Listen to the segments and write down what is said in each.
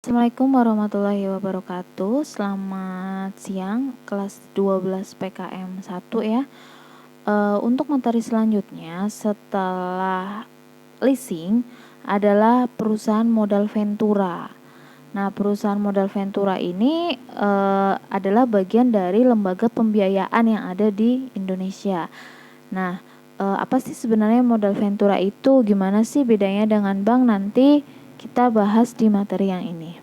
Assalamualaikum warahmatullahi wabarakatuh. Selamat siang kelas 12 PKM 1 ya. Untuk materi selanjutnya setelah leasing adalah perusahaan modal Ventura. Nah, perusahaan modal Ventura ini adalah bagian dari lembaga pembiayaan yang ada di Indonesia. Nah, apa sih sebenarnya modal Ventura itu? Gimana sih bedanya dengan bank? Nanti kita bahas di materi yang ini.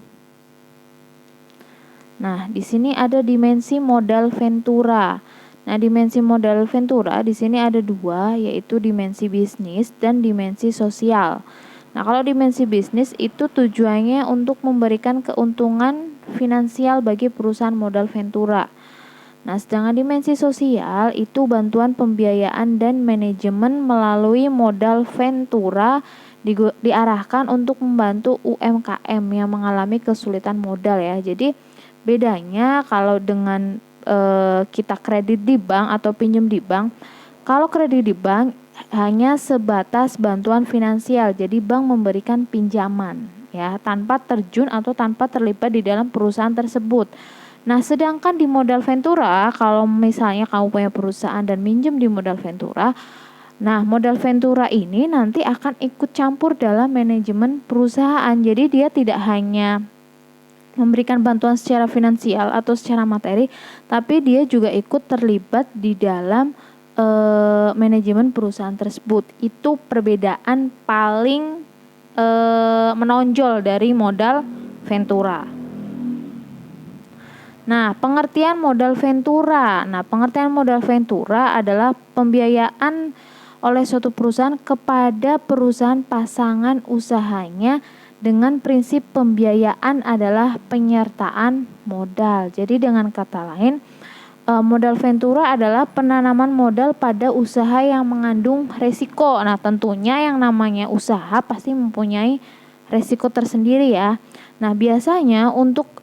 Nah, di sini ada dimensi modal Ventura. Nah, dimensi modal Ventura di sini ada dua, yaitu dimensi bisnis dan dimensi sosial. Nah, kalau dimensi bisnis itu tujuannya untuk memberikan keuntungan finansial bagi perusahaan modal Ventura. Nah, sedangkan dimensi sosial itu bantuan pembiayaan dan manajemen melalui modal Ventura diarahkan untuk membantu UMKM yang mengalami kesulitan modal ya. Jadi bedanya kalau dengan kita kredit di bank atau pinjam di bank, kalau kredit di bank hanya sebatas bantuan finansial. Jadi bank memberikan pinjaman ya tanpa terjun atau tanpa terlibat di dalam perusahaan tersebut. Nah, sedangkan di modal Ventura, kalau misalnya kamu punya perusahaan dan minjem di modal Ventura, nah modal Ventura ini nanti akan ikut campur dalam manajemen perusahaan. Jadi dia tidak hanya memberikan bantuan secara finansial atau secara materi, tapi dia juga ikut terlibat di dalam manajemen perusahaan tersebut. Itu perbedaan paling menonjol dari modal Ventura. Nah, pengertian modal Ventura. Nah, pengertian modal Ventura adalah pembiayaan oleh suatu perusahaan kepada perusahaan pasangan usahanya dengan prinsip pembiayaan adalah penyertaan modal. Jadi dengan kata lain, modal Ventura adalah penanaman modal pada usaha yang mengandung resiko. Nah, tentunya yang namanya usaha pasti mempunyai resiko tersendiri ya. Nah, biasanya untuk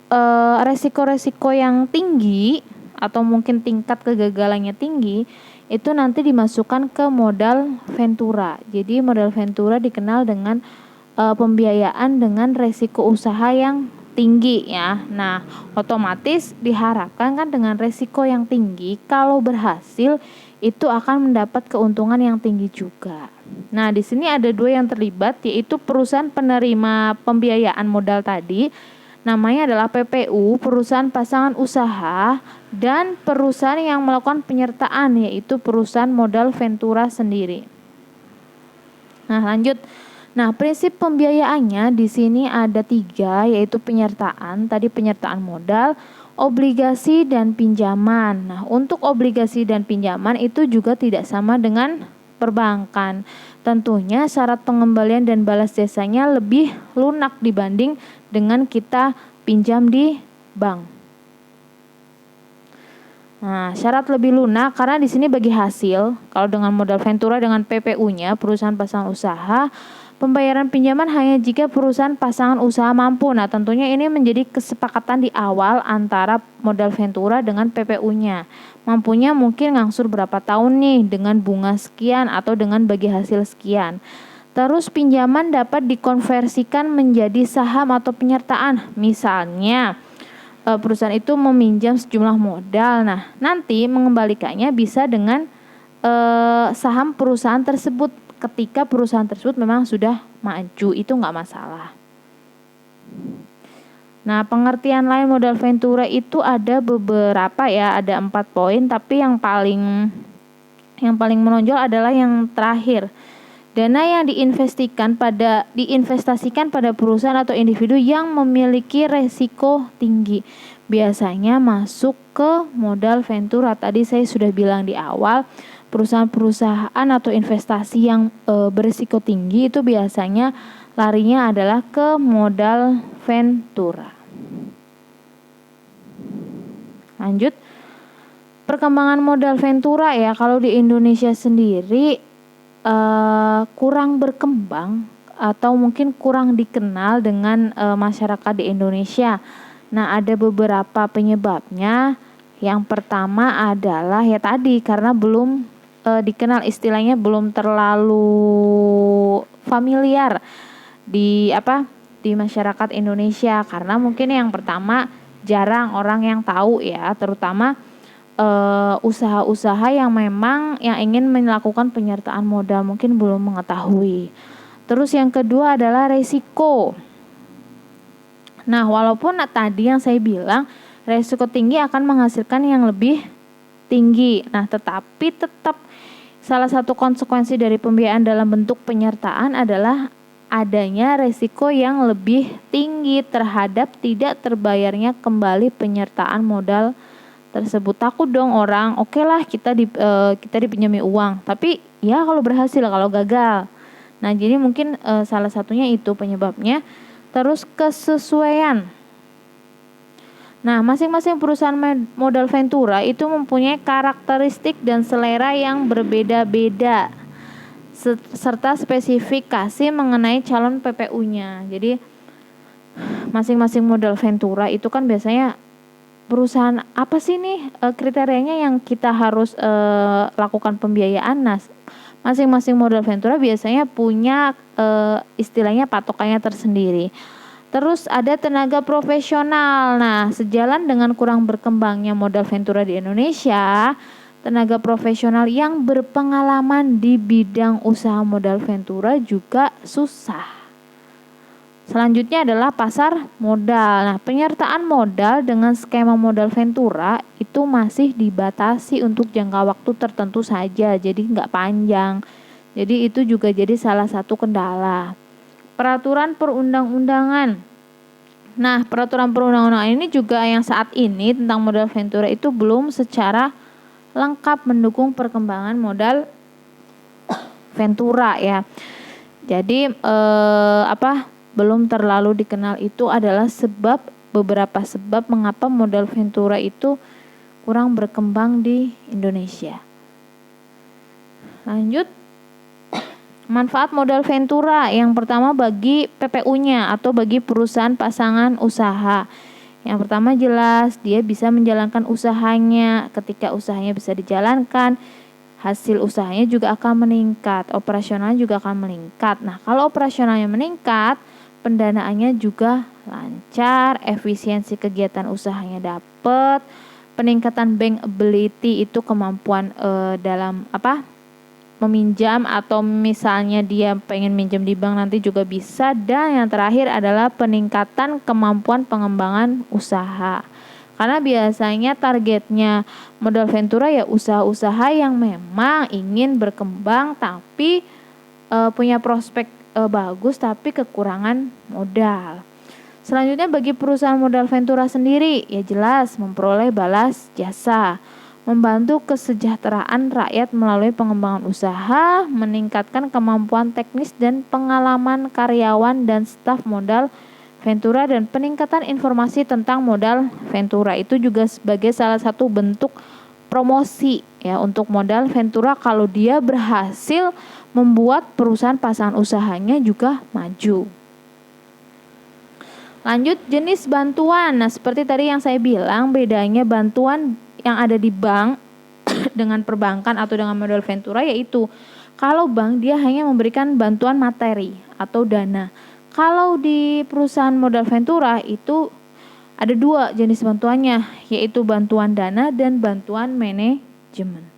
resiko-resiko yang tinggi atau mungkin tingkat kegagalannya tinggi itu nanti dimasukkan ke modal Ventura. Jadi modal Ventura dikenal dengan pembiayaan dengan resiko usaha yang tinggi ya. Nah, otomatis diharapkan kan dengan resiko yang tinggi kalau berhasil itu akan mendapat keuntungan yang tinggi juga. Nah, di sini ada dua yang terlibat, yaitu perusahaan penerima pembiayaan modal tadi, namanya adalah PPU, perusahaan pasangan usaha, dan perusahaan yang melakukan penyertaan, yaitu perusahaan modal Ventura sendiri. Nah, lanjut. Nah, prinsip pembiayaannya di sini ada 3, yaitu penyertaan, tadi penyertaan modal, obligasi, dan pinjaman. Nah, untuk obligasi dan pinjaman itu juga tidak sama dengan perbankan. Tentunya syarat pengembalian dan balas jasanya lebih lunak dibanding dengan kita pinjam di bank. Nah, syarat lebih lunak karena di sini bagi hasil. Kalau dengan modal Ventura dengan PPU-nya, perusahaan pasangan usaha, pembayaran pinjaman hanya jika perusahaan pasangan usaha mampu. Nah, tentunya ini menjadi kesepakatan di awal antara modal Ventura dengan PPU-nya. Mampunya mungkin ngangsur berapa tahun nih dengan bunga sekian atau dengan bagi hasil sekian. Terus pinjaman dapat dikonversikan menjadi saham atau penyertaan. Misalnya perusahaan itu meminjam sejumlah modal. Nah, nanti mengembalikannya bisa dengan saham perusahaan tersebut ketika perusahaan tersebut memang sudah maju, itu nggak masalah. Nah, pengertian lain modal Ventura itu ada beberapa ya, ada 4 poin, tapi yang paling menonjol adalah yang terakhir. Dana yang diinvestasikan pada perusahaan atau individu yang memiliki resiko tinggi biasanya masuk ke modal Ventura. Tadi saya sudah bilang di awal, perusahaan-perusahaan atau investasi yang berisiko tinggi itu biasanya larinya adalah ke modal Ventura. Lanjut, perkembangan modal Ventura ya, kalau di Indonesia sendiri kurang berkembang atau mungkin kurang dikenal dengan masyarakat di Indonesia. Nah, ada beberapa penyebabnya. Yang pertama adalah ya tadi karena belum dikenal, istilahnya belum terlalu familiar di di masyarakat Indonesia, karena mungkin yang pertama jarang orang yang tahu ya, terutama usaha-usaha yang memang yang ingin melakukan penyertaan modal mungkin belum mengetahui. Terus yang kedua adalah resiko. Nah, walaupun tadi yang saya bilang resiko tinggi akan menghasilkan yang lebih tinggi. Nah, tetapi tetap salah satu konsekuensi dari pembiayaan dalam bentuk penyertaan adalah adanya resiko yang lebih tinggi terhadap tidak terbayarnya kembali penyertaan modal tersebut. Takut dong orang, oke lah kita dipinjami uang, tapi ya kalau berhasil, kalau gagal. Nah, jadi mungkin salah satunya itu penyebabnya. Terus kesesuaian. Nah, masing-masing perusahaan modal ventura itu mempunyai karakteristik dan selera yang berbeda-beda serta spesifikasi mengenai calon PPU-nya. Jadi masing-masing modal ventura itu kan biasanya perusahaan apa sih nih kriterianya yang kita harus lakukan pembiayaan. Nah, masing-masing modal ventura biasanya punya istilahnya patokannya tersendiri. Terus ada tenaga profesional. Nah, sejalan dengan kurang berkembangnya modal ventura di Indonesia, tenaga profesional yang berpengalaman di bidang usaha modal ventura juga susah. Selanjutnya adalah pasar modal. Nah, penyertaan modal dengan skema modal ventura itu masih dibatasi untuk jangka waktu tertentu saja, jadi nggak panjang. Jadi itu juga jadi salah satu kendala. Peraturan perundang-undangan. Nah, peraturan perundang-undangan ini juga yang saat ini tentang modal ventura itu belum secara lengkap mendukung perkembangan modal ventura ya. Jadi belum terlalu dikenal itu adalah beberapa sebab mengapa modal ventura itu kurang berkembang di Indonesia. Lanjut, manfaat modal ventura yang pertama bagi PPU-nya atau bagi perusahaan pasangan usaha. Yang pertama jelas dia bisa menjalankan usahanya. Ketika usahanya bisa dijalankan, hasil usahanya juga akan meningkat, operasionalnya juga akan meningkat. Nah, kalau operasionalnya meningkat, pendanaannya juga lancar, efisiensi kegiatan usahanya dapat, peningkatan bankability itu kemampuan dalam meminjam atau misalnya dia pengen minjem di bank nanti juga bisa. Dan yang terakhir adalah peningkatan kemampuan pengembangan usaha. Karena biasanya targetnya modal ventura ya usaha-usaha yang memang ingin berkembang tapi punya prospek bagus tapi kekurangan modal. Selanjutnya bagi perusahaan modal ventura sendiri ya jelas memperoleh balas jasa, membantu kesejahteraan rakyat melalui pengembangan usaha, meningkatkan kemampuan teknis dan pengalaman karyawan dan staf modal ventura, dan peningkatan informasi tentang modal ventura itu juga sebagai salah satu bentuk promosi ya untuk modal ventura kalau dia berhasil membuat perusahaan pasangan usahanya juga maju. Lanjut, jenis bantuan. Nah, seperti tadi yang saya bilang, bedanya bantuan yang ada di bank dengan perbankan atau dengan modal ventura yaitu kalau bank dia hanya memberikan bantuan materi atau dana. Kalau di perusahaan modal ventura itu ada dua jenis bantuannya, yaitu bantuan dana dan bantuan manajemen.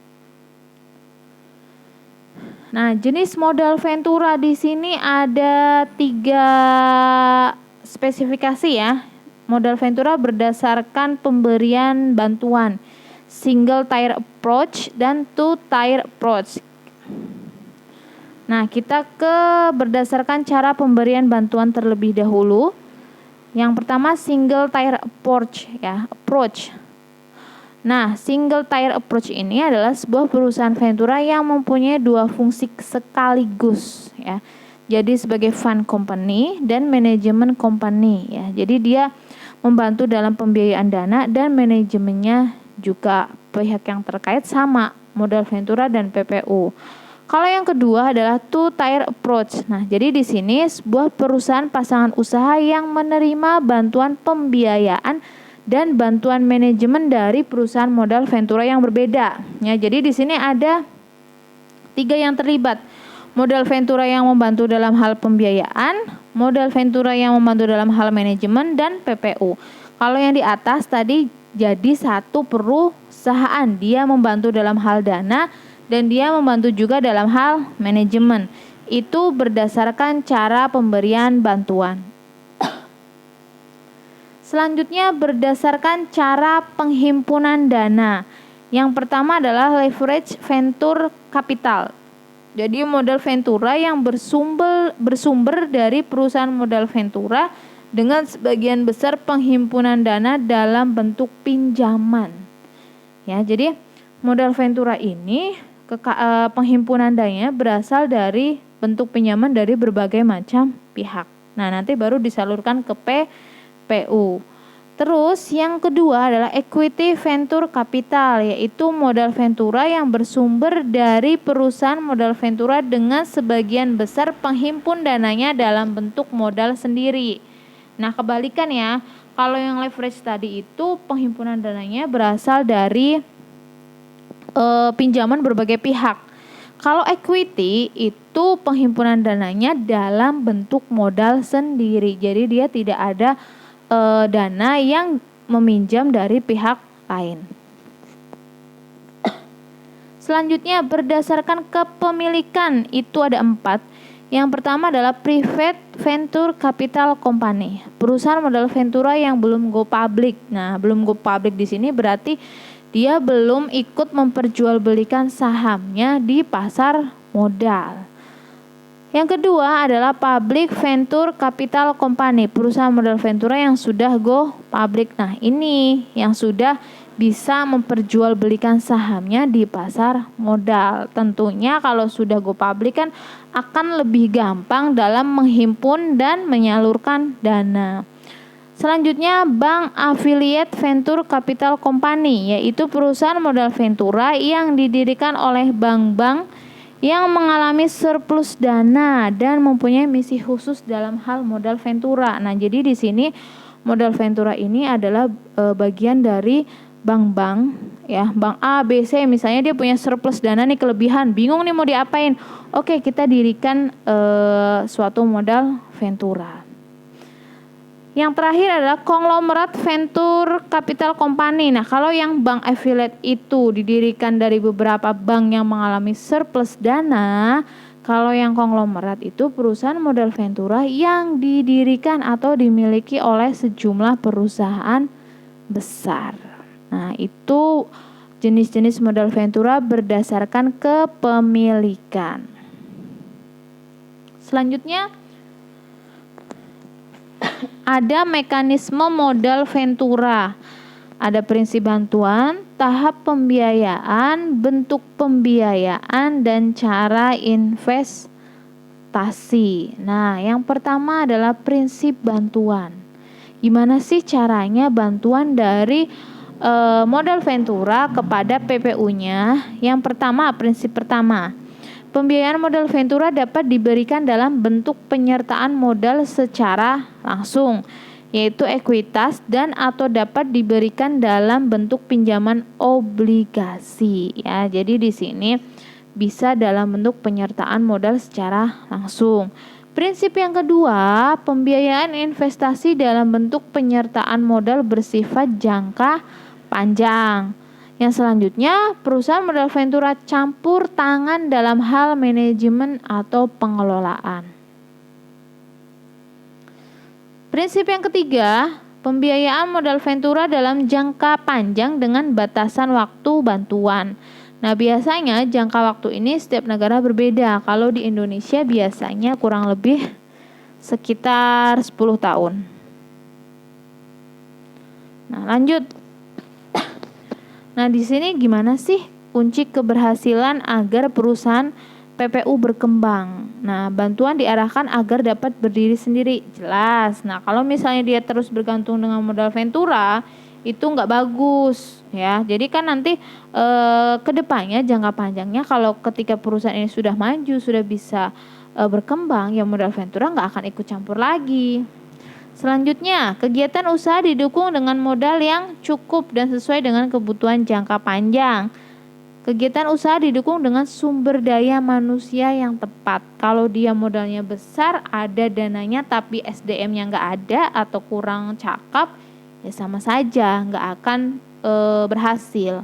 Nah, jenis modal ventura di sini ada 3 spesifikasi ya. Modal ventura berdasarkan pemberian bantuan, single tier approach dan two tier approach. Nah, kita berdasarkan cara pemberian bantuan terlebih dahulu. Yang pertama single tier approach ya, approach. Nah, single tier approach ini adalah sebuah perusahaan ventura yang mempunyai 2 fungsi sekaligus ya. Jadi sebagai fund company dan manajemen company ya. Jadi dia membantu dalam pembiayaan dana dan manajemennya juga pihak yang terkait sama modal ventura dan PPU. Kalau yang kedua adalah two tier approach. Nah, jadi di sini sebuah perusahaan pasangan usaha yang menerima bantuan pembiayaan dan bantuan manajemen dari perusahaan modal ventura yang berbeda. Ya, jadi di sini ada 3 yang terlibat. modal ventura yang membantu dalam hal pembiayaan, modal ventura yang membantu dalam hal manajemen, dan PPU. Kalau yang di atas tadi jadi satu perusahaan, dia membantu dalam hal dana dan dia membantu juga dalam hal manajemen. Itu berdasarkan cara pemberian bantuan. Selanjutnya berdasarkan cara penghimpunan dana. Yang pertama adalah leverage venture capital. Jadi modal ventura yang bersumber dari perusahaan modal ventura dengan sebagian besar penghimpunan dana dalam bentuk pinjaman. Ya, jadi modal ventura ini penghimpunan dananya berasal dari bentuk pinjaman dari berbagai macam pihak. Nah, nanti baru disalurkan ke PPU. Terus yang kedua adalah equity venture capital, yaitu modal ventura yang bersumber dari perusahaan modal ventura dengan sebagian besar penghimpun dananya dalam bentuk modal sendiri. Nah, kebalikan ya, kalau yang leverage tadi itu penghimpunan dananya berasal dari pinjaman berbagai pihak. Kalau equity itu penghimpunan dananya dalam bentuk modal sendiri. Jadi dia tidak ada dana yang meminjam dari pihak lain. Selanjutnya berdasarkan kepemilikan itu ada 4. Yang pertama adalah private venture capital company, perusahaan modal ventura yang belum go public. Nah, belum go public di sini berarti dia belum ikut memperjualbelikan sahamnya di pasar modal. Yang kedua adalah public venture capital company, perusahaan modal ventura yang sudah go public. Nah, ini yang sudah bisa memperjualbelikan sahamnya di pasar modal. Tentunya kalau sudah go public kan akan lebih gampang dalam menghimpun dan menyalurkan dana. Selanjutnya bank affiliate venture capital company, yaitu perusahaan modal ventura yang didirikan oleh bank-bank yang mengalami surplus dana dan mempunyai misi khusus dalam hal modal ventura. Nah, jadi di sini modal ventura ini adalah bagian dari bank-bank ya, bank A, B, C misalnya dia punya surplus dana nih, kelebihan, bingung nih mau diapain. Oke, kita dirikan suatu modal ventura. Yang terakhir adalah konglomerat venture capital company. Nah, kalau yang bank affiliate itu didirikan dari beberapa bank yang mengalami surplus dana, kalau yang konglomerat itu perusahaan modal ventura yang didirikan atau dimiliki oleh sejumlah perusahaan besar. Nah, itu jenis-jenis modal ventura berdasarkan kepemilikan. Selanjutnya ada mekanisme modal ventura. Ada prinsip bantuan, tahap pembiayaan, bentuk pembiayaan, dan cara investasi. Nah, yang pertama adalah prinsip bantuan. Gimana sih caranya bantuan dari modal ventura kepada PPU-nya? Yang pertama, prinsip pertama, pembiayaan modal ventura dapat diberikan dalam bentuk penyertaan modal secara langsung, yaitu ekuitas, dan atau dapat diberikan dalam bentuk pinjaman obligasi. Ya, jadi di sini bisa dalam bentuk penyertaan modal secara langsung. Prinsip yang kedua, pembiayaan investasi dalam bentuk penyertaan modal bersifat jangka panjang. Yang selanjutnya, perusahaan modal ventura campur tangan dalam hal manajemen atau pengelolaan. Prinsip yang ketiga, pembiayaan modal ventura dalam jangka panjang dengan batasan waktu bantuan. Nah, biasanya jangka waktu ini setiap negara berbeda. Kalau di Indonesia biasanya kurang lebih sekitar 10 tahun. Nah, lanjut. Nah, di sini gimana sih kunci keberhasilan agar perusahaan PPU berkembang? Nah, bantuan diarahkan agar dapat berdiri sendiri. Jelas. Nah, kalau misalnya dia terus bergantung dengan modal ventura, itu nggak bagus ya. Jadi kan nanti kedepannya jangka panjangnya kalau ketika perusahaan ini sudah maju, sudah bisa berkembang, ya modal ventura nggak akan ikut campur lagi. Selanjutnya, kegiatan usaha didukung dengan modal yang cukup dan sesuai dengan kebutuhan jangka panjang. Kegiatan usaha didukung dengan sumber daya manusia yang tepat. Kalau dia modalnya besar, ada dananya tapi SDM-nya nggak ada atau kurang cakep, ya sama saja nggak akan berhasil.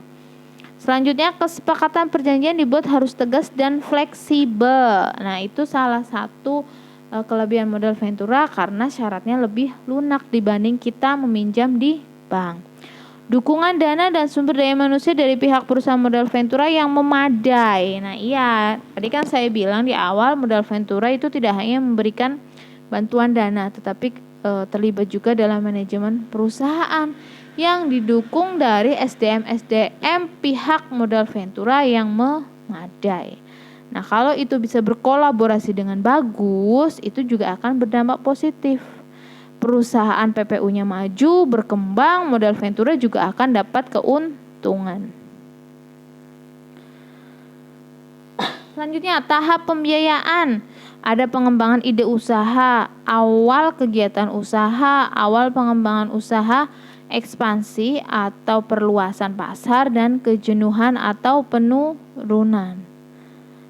Selanjutnya, kesepakatan perjanjian dibuat harus tegas dan fleksibel. Nah, itu salah satu kelebihan modal Ventura karena syaratnya lebih lunak dibanding kita meminjam di bank. Dukungan dana dan sumber daya manusia dari pihak perusahaan modal Ventura yang memadai. Nah iya, tadi kan saya bilang di awal modal Ventura itu tidak hanya memberikan bantuan dana, tetapi terlibat juga dalam manajemen perusahaan yang didukung dari SDM pihak modal Ventura yang memadai. Nah kalau itu bisa berkolaborasi dengan bagus, itu juga akan berdampak positif. Perusahaan PPU-nya maju, berkembang, modal Ventura juga akan dapat keuntungan. Selanjutnya, tahap pembiayaan. Ada pengembangan ide usaha, awal kegiatan usaha, awal pengembangan usaha, ekspansi atau perluasan pasar, dan kejenuhan atau penurunan.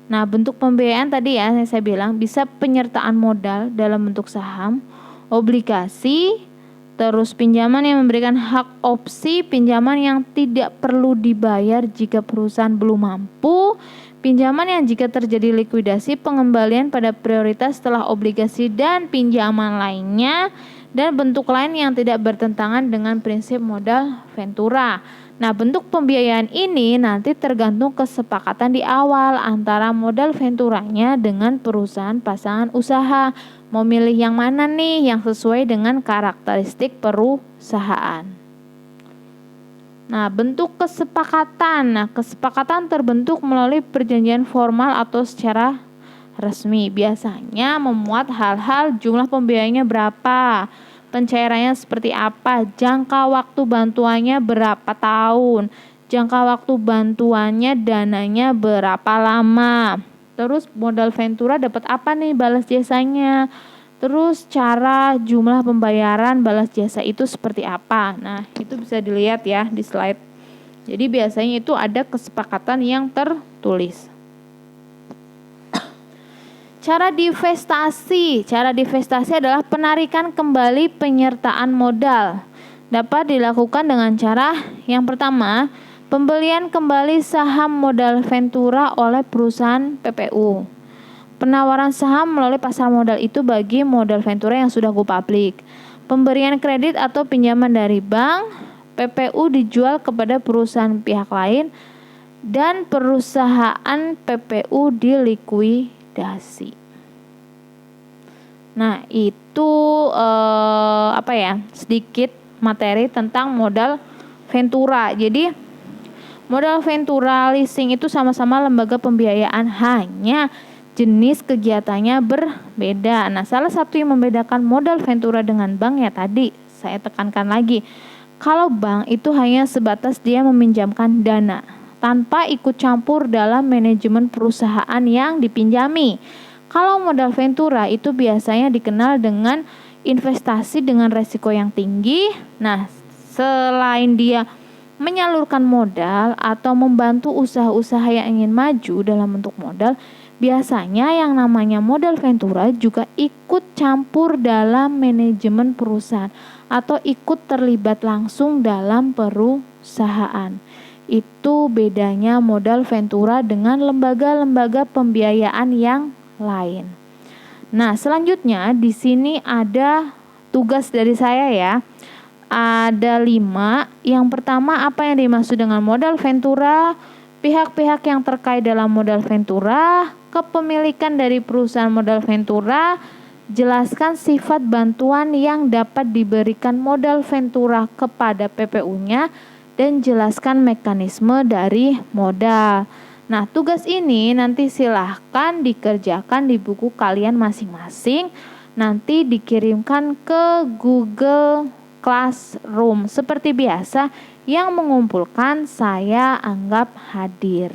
Nah, bentuk pembiayaan tadi ya saya bilang bisa penyertaan modal dalam bentuk saham, obligasi, terus pinjaman yang memberikan hak opsi, pinjaman yang tidak perlu dibayar jika perusahaan belum mampu, pinjaman yang jika terjadi likuidasi, pengembalian pada prioritas setelah obligasi dan pinjaman lainnya, dan bentuk lain yang tidak bertentangan dengan prinsip modal Ventura. Nah, bentuk pembiayaan ini nanti tergantung kesepakatan di awal antara modal Venturanya dengan perusahaan pasangan usaha. Mau milih yang mana nih yang sesuai dengan karakteristik perusahaan. Nah, bentuk kesepakatan. Nah, kesepakatan terbentuk melalui perjanjian formal atau secara resmi. Biasanya memuat hal-hal jumlah pembiayaannya berapa, pencairannya seperti apa, jangka waktu bantuannya berapa tahun, jangka waktu bantuannya dananya berapa lama, terus modal Ventura dapat apa nih balas jasanya, terus cara jumlah pembayaran balas jasa itu seperti apa. Nah itu bisa dilihat ya di slide. Jadi biasanya itu ada kesepakatan yang tertulis. Cara divestasi adalah penarikan kembali penyertaan modal. Dapat dilakukan dengan cara yang pertama, pembelian kembali saham modal Ventura oleh perusahaan PPU. Penawaran saham melalui pasar modal itu bagi modal Ventura yang sudah go public. Pemberian kredit atau pinjaman dari bank, PPU dijual kepada perusahaan pihak lain, dan perusahaan PPU dilikuidasi. Nah, itu sedikit materi tentang modal Ventura. Jadi, modal Ventura leasing itu sama-sama lembaga pembiayaan, hanya jenis kegiatannya berbeda. Nah, salah satu yang membedakan modal Ventura dengan bank ya tadi saya tekankan lagi. Kalau bank itu hanya sebatas dia meminjamkan dana tanpa ikut campur dalam manajemen perusahaan yang dipinjami. Kalau modal Ventura itu biasanya dikenal dengan investasi dengan resiko yang tinggi. Nah, selain dia menyalurkan modal atau membantu usaha-usaha yang ingin maju dalam bentuk modal, biasanya yang namanya modal Ventura juga ikut campur dalam manajemen perusahaan atau ikut terlibat langsung dalam perusahaan. Itu bedanya modal Ventura dengan lembaga-lembaga pembiayaan yang lain. Nah, selanjutnya di sini ada tugas dari saya ya. Ada 5. Yang pertama, apa yang dimaksud dengan modal Ventura, pihak-pihak yang terkait dalam modal Ventura, kepemilikan dari perusahaan modal Ventura, jelaskan sifat bantuan yang dapat diberikan modal Ventura kepada PPU-nya, dan jelaskan mekanisme dari modal. Nah, tugas ini nanti silahkan dikerjakan di buku kalian masing-masing. Nanti dikirimkan ke Google Classroom. Seperti biasa, yang mengumpulkan saya anggap hadir.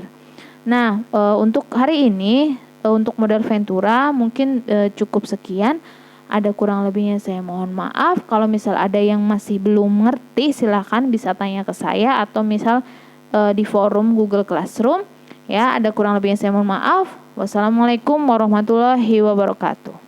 Nah, untuk hari ini, untuk modal Ventura mungkin cukup sekian. Ada kurang lebihnya saya mohon maaf. Kalau misal ada yang masih belum ngerti, silahkan bisa tanya ke saya atau misal di forum Google Classroom. Ya, ada kurang lebihnya saya mohon maaf. Wassalamualaikum warahmatullahi wabarakatuh.